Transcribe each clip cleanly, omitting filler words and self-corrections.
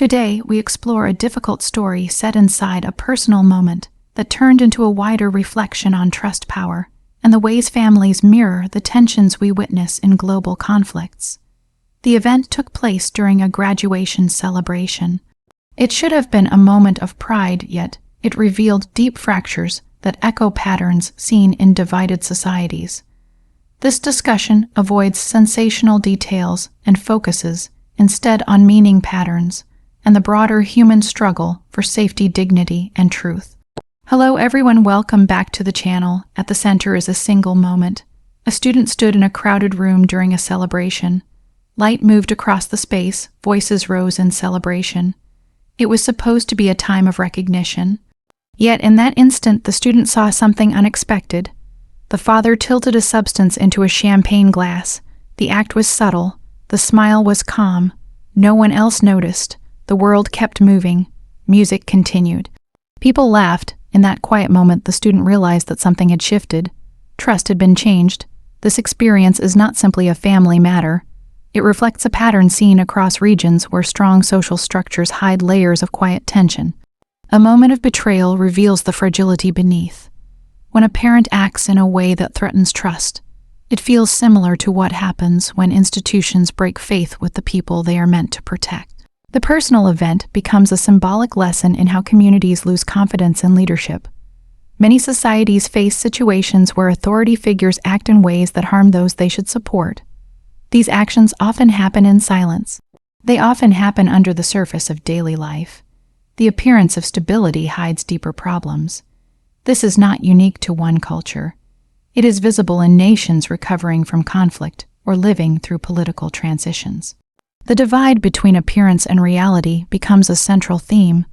Today, we explore a difficult story set inside a personal moment that turned into a wider reflection on trust power and the ways families mirror the tensions we witness in global conflicts. The event took place during a graduation celebration. It should have been a moment of pride, yet it revealed deep fractures that echo patterns seen in divided societies. This discussion avoids sensational details and focuses instead on meaning patterns and the broader human struggle for safety, dignity, and truth. Hello everyone, welcome back to the channel. At the center is a single moment. A student stood in a crowded room during a celebration. Light moved across the space, voices rose in celebration. It was supposed to be a time of recognition. Yet in that instant, the student saw something unexpected. The father tilted a substance into a champagne glass. The act was subtle. The smile was calm. No one else noticed. The world kept moving. Music continued. People laughed. In that quiet moment, the student realized that something had shifted. Trust had been changed. This experience is not simply a family matter. It reflects a pattern seen across regions where strong social structures hide layers of quiet tension. A moment of betrayal reveals the fragility beneath. When a parent acts in a way that threatens trust, it feels similar to what happens when institutions break faith with the people they are meant to protect. The personal event becomes a symbolic lesson in how communities lose confidence in leadership. Many societies face situations where authority figures act in ways that harm those they should support. These actions often happen in silence. They often happen under the surface of daily life. The appearance of stability hides deeper problems. This is not unique to one culture. It is visible in nations recovering from conflict or living through political transitions. The divide between appearance and reality becomes a central theme.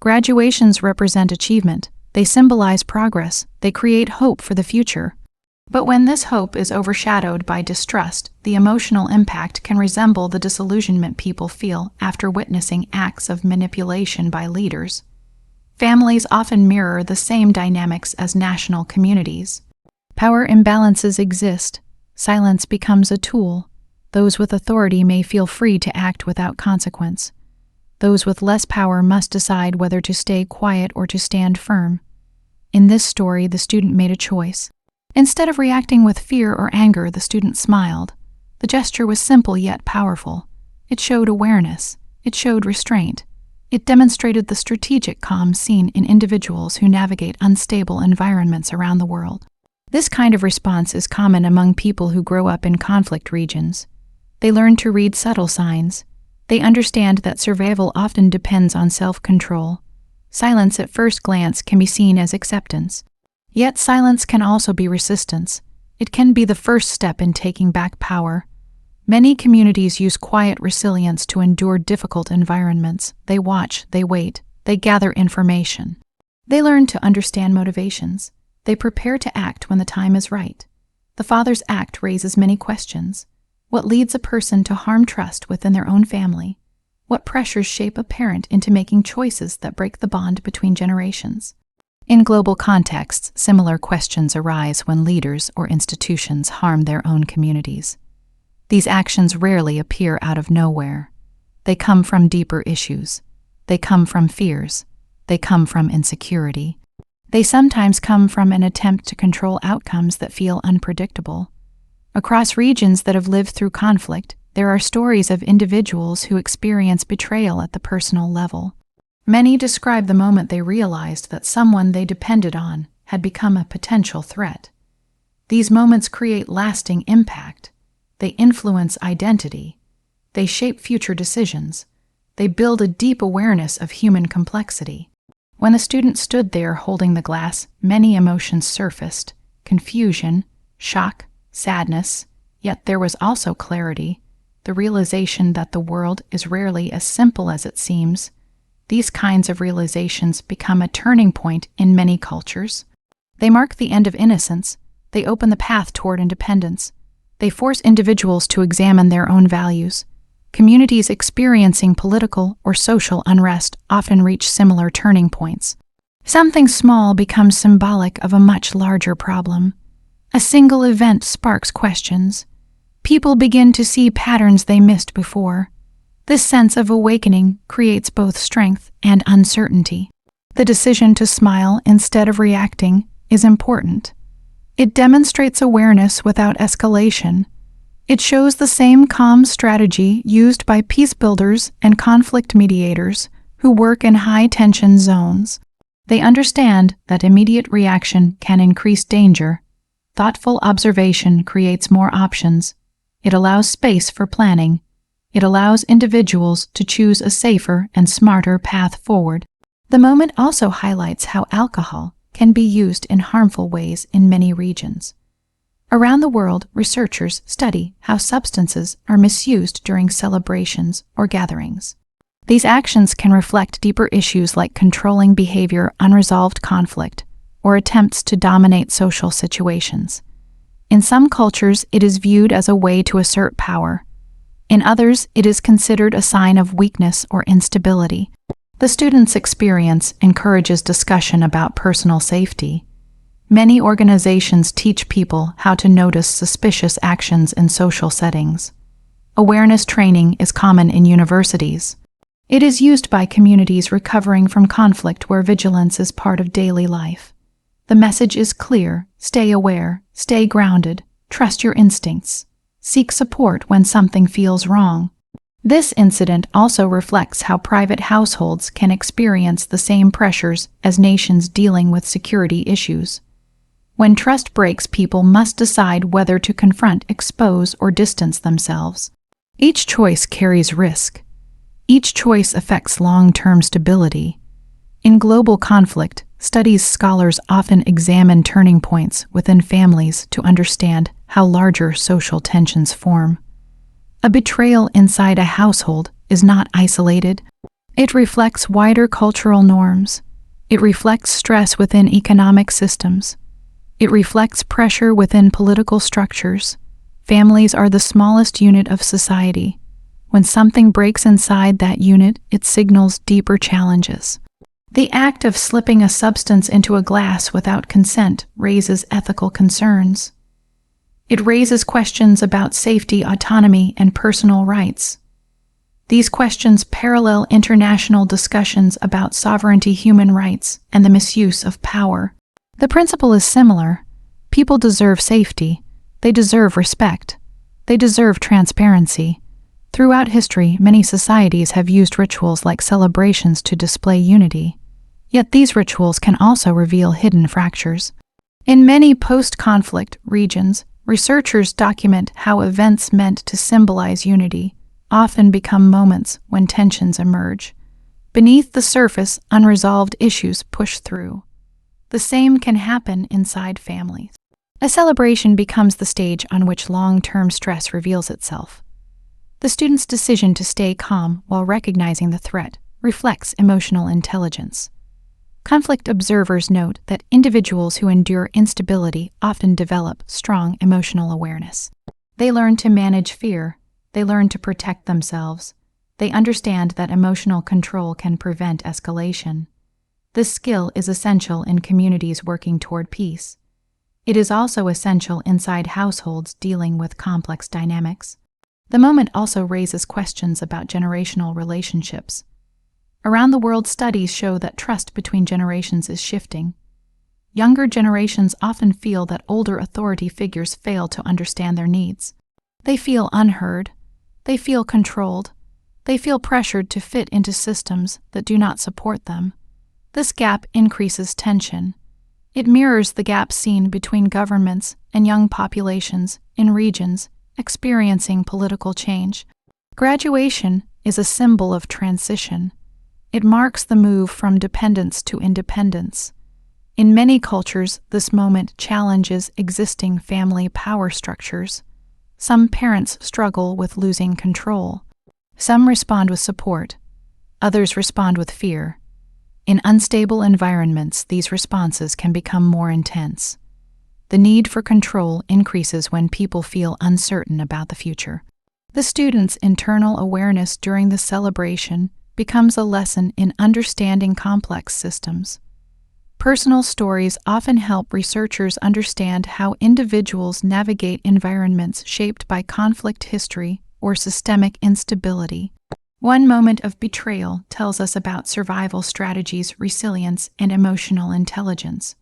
Graduations represent achievement. They symbolize progress. They create hope for the future. But when this hope is overshadowed by distrust, the emotional impact can resemble the disillusionment people feel after witnessing acts of manipulation by leaders. Families often mirror the same dynamics as national communities. Power imbalances exist. Silence becomes a tool. Those with authority may feel free to act without consequence. Those with less power must decide whether to stay quiet or to stand firm. In this story, the student made a choice. Instead of reacting with fear or anger, the student smiled. The gesture was simple yet powerful. It showed awareness. It showed restraint. It demonstrated the strategic calm seen in individuals who navigate unstable environments around the world. This kind of response is common among people who grow up in conflict regions. They learn to read subtle signs. They understand that survival often depends on self-control. Silence at first glance can be seen as acceptance. Yet silence can also be resistance. It can be the first step in taking back power. Many communities use quiet resilience to endure difficult environments. They watch, they wait, they gather information. They learn to understand motivations. They prepare to act when the time is right. The father's act raises many questions. What leads a person to harm trust within their own family? What pressures shape a parent into making choices that break the bond between generations? In global contexts, similar questions arise when leaders or institutions harm their own communities. These actions rarely appear out of nowhere. They come from deeper issues. They come from fears. They come from insecurity. They sometimes come from an attempt to control outcomes that feel unpredictable. Across regions that have lived through conflict, there are stories of individuals who experience betrayal at the personal level. Many describe the moment they realized that someone they depended on had become a potential threat. These moments create lasting impact. They influence identity. They shape future decisions. They build a deep awareness of human complexity. When the student stood there holding the glass, many emotions surfaced: confusion, shock, sadness, yet there was also clarity, the realization that the world is rarely as simple as it seems. These kinds of realizations become a turning point in many cultures. They mark the end of innocence. They open the path toward independence. They force individuals to examine their own values. Communities experiencing political or social unrest often reach similar turning points. Something small becomes symbolic of a much larger problem. A single event sparks questions. People begin to see patterns they missed before. This sense of awakening creates both strength and uncertainty. The decision to smile instead of reacting is important. It demonstrates awareness without escalation. It shows the same calm strategy used by peace builders and conflict mediators who work in high-tension zones. They understand that immediate reaction can increase danger. Thoughtful observation creates more options. It allows space for planning. It allows individuals to choose a safer and smarter path forward. The moment also highlights how alcohol can be used in harmful ways in many regions. Around the world, researchers study how substances are misused during celebrations or gatherings. These actions can reflect deeper issues like controlling behavior, unresolved conflict, or attempts to dominate social situations. In some cultures, it is viewed as a way to assert power. In others, it is considered a sign of weakness or instability. The student's experience encourages discussion about personal safety. Many organizations teach people how to notice suspicious actions in social settings. Awareness training is common in universities. It is used by communities recovering from conflict where vigilance is part of daily life. The message is clear: stay aware, stay grounded, trust your instincts, seek support when something feels wrong. This incident also reflects how private households can experience the same pressures as nations dealing with security issues. When trust breaks, people must decide whether to confront, expose, or distance themselves. Each choice carries risk. Each choice affects long-term stability. In global conflict, scholars often examine turning points within families to understand how larger social tensions form. A betrayal inside a household is not isolated. It reflects wider cultural norms. It reflects stress within economic systems. It reflects pressure within political structures. Families are the smallest unit of society. When something breaks inside that unit, it signals deeper challenges. The act of slipping a substance into a glass without consent raises ethical concerns. It raises questions about safety, autonomy, and personal rights. These questions parallel international discussions about sovereignty, human rights, and the misuse of power. The principle is similar. People deserve safety. They deserve respect. They deserve transparency. Throughout history, many societies have used rituals like celebrations to display unity. Yet these rituals can also reveal hidden fractures. In many post-conflict regions, researchers document how events meant to symbolize unity often become moments when tensions emerge. Beneath the surface, unresolved issues push through. The same can happen inside families. A celebration becomes the stage on which long-term stress reveals itself. The student's decision to stay calm while recognizing the threat reflects emotional intelligence. Conflict observers note that individuals who endure instability often develop strong emotional awareness. They learn to manage fear. They learn to protect themselves. They understand that emotional control can prevent escalation. This skill is essential in communities working toward peace. It is also essential inside households dealing with complex dynamics. The moment also raises questions about generational relationships. Around the world, studies show that trust between generations is shifting. Younger generations often feel that older authority figures fail to understand their needs. They feel unheard. They feel controlled. They feel pressured to fit into systems that do not support them. This gap increases tension. It mirrors the gap seen between governments and young populations in regions experiencing political change. Graduation is a symbol of transition. It marks the move from dependence to independence. In many cultures, this moment challenges existing family power structures. Some parents struggle with losing control. Some respond with support. Others respond with fear. In unstable environments, these responses can become more intense. The need for control increases when people feel uncertain about the future. The student's internal awareness during the celebration becomes a lesson in understanding complex systems. Personal stories often help researchers understand how individuals navigate environments shaped by conflict history or systemic instability. One moment of betrayal tells us about survival strategies, resilience, and emotional intelligence.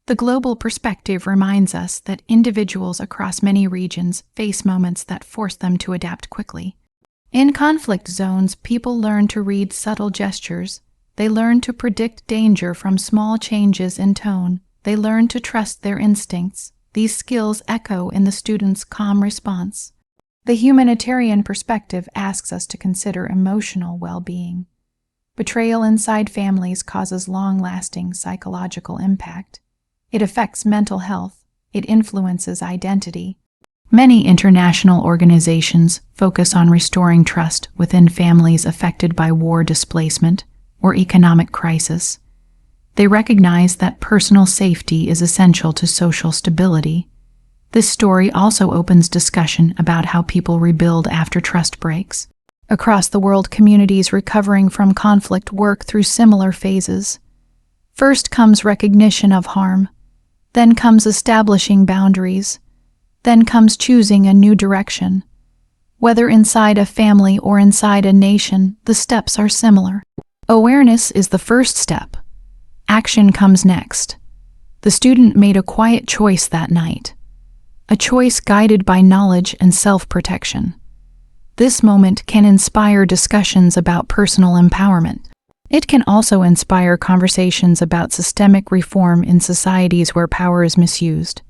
The global perspective reminds us that individuals across many regions face moments that force them to adapt quickly. In conflict zones, people learn to read subtle gestures. They learn to predict danger from small changes in tone. They learn to trust their instincts. These skills echo in the student's calm response. The humanitarian perspective asks us to consider emotional well-being. Betrayal inside families causes long-lasting psychological impact. It affects mental health. It influences identity. Many international organizations focus on restoring trust within families affected by war, displacement, or economic crisis. They recognize that personal safety is essential to social stability. This story also opens discussion about how people rebuild after trust breaks. Across the world, communities recovering from conflict work through similar phases. First comes recognition of harm. Then comes establishing boundaries. Then comes choosing a new direction. Whether inside a family or inside a nation, the steps are similar. Awareness is the first step. Action comes next. The student made a quiet choice that night. A choice guided by knowledge and self-protection. This moment can inspire discussions about personal empowerment. It can also inspire conversations about systemic reform in societies where power is misused.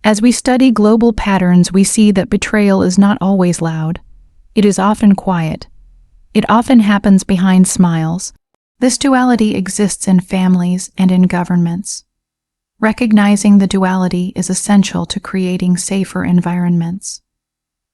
As we study global patterns, we see that betrayal is not always loud. It is often quiet. It often happens behind smiles. This duality exists in families and in governments. Recognizing the duality is essential to creating safer environments.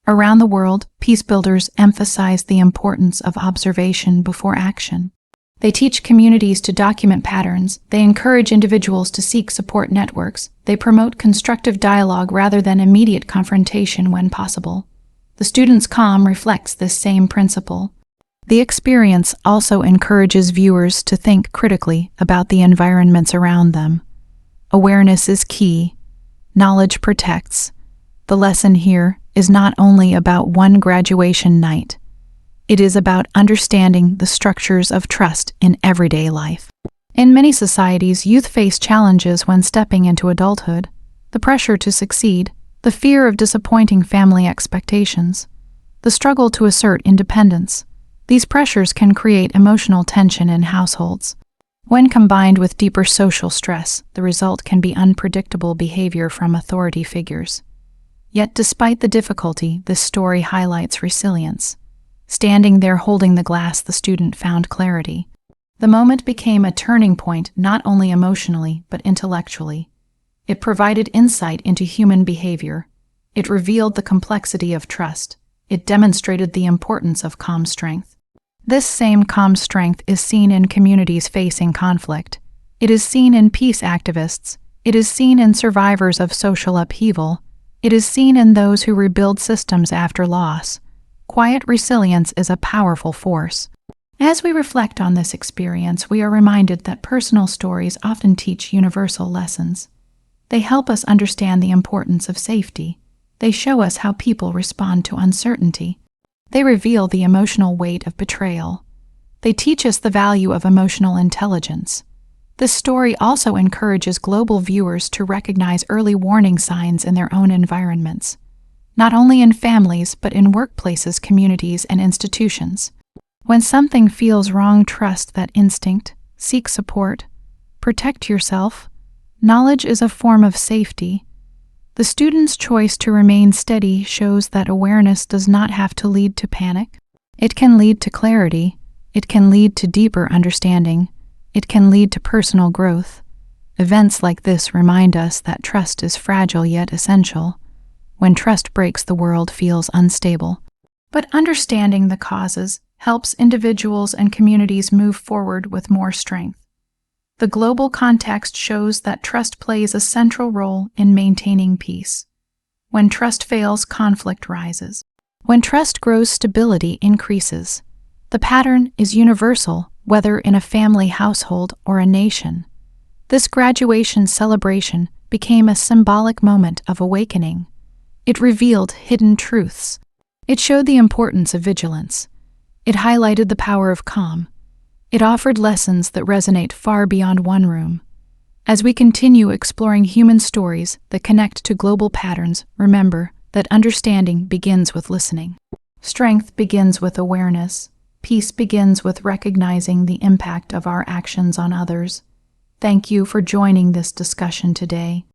Around the world, peace builders emphasize the importance of observation before action. They teach communities to document patterns. They encourage individuals to seek support networks. They promote constructive dialogue rather than immediate confrontation when possible. The student's calm reflects this same principle. The experience also encourages viewers to think critically about the environments around them. Awareness is key. Knowledge protects. The lesson here is not only about one graduation night. It is about understanding the structures of trust in everyday life. In many societies, youth face challenges when stepping into adulthood. The pressure to succeed, the fear of disappointing family expectations, the struggle to assert independence. These pressures can create emotional tension in households. When combined with deeper social stress, the result can be unpredictable behavior from authority figures. Yet despite the difficulty, this story highlights resilience. Standing there holding the glass, the student found clarity. The moment became a turning point not only emotionally but intellectually. It provided insight into human behavior. It revealed the complexity of trust. It demonstrated the importance of calm strength. This same calm strength is seen in communities facing conflict. It is seen in peace activists. It is seen in survivors of social upheaval. It is seen in those who rebuild systems after loss. Quiet resilience is a powerful force. As we reflect on this experience, we are reminded that personal stories often teach universal lessons. They help us understand the importance of safety. They show us how people respond to uncertainty. They reveal the emotional weight of betrayal. They teach us the value of emotional intelligence. This story also encourages global viewers to recognize early warning signs in their own environments, not only in families but in workplaces, communities, and institutions. When something feels wrong, trust that instinct, seek support, protect yourself. Knowledge is a form of safety. The student's choice to remain steady shows that awareness does not have to lead to panic. It can lead to clarity. It can lead to deeper understanding. It can lead to personal growth. Events like this remind us that trust is fragile yet essential. When trust breaks, the world feels unstable. But understanding the causes helps individuals and communities move forward with more strength. The global context shows that trust plays a central role in maintaining peace. When trust fails, conflict rises. When trust grows, stability increases. The pattern is universal, whether in a family, household, or a nation. This graduation celebration became a symbolic moment of awakening. It revealed hidden truths. It showed the importance of vigilance. It highlighted the power of calm. It offered lessons that resonate far beyond one room. As we continue exploring human stories that connect to global patterns, remember that understanding begins with listening. Strength begins with awareness. Peace begins with recognizing the impact of our actions on others. Thank you for joining this discussion today.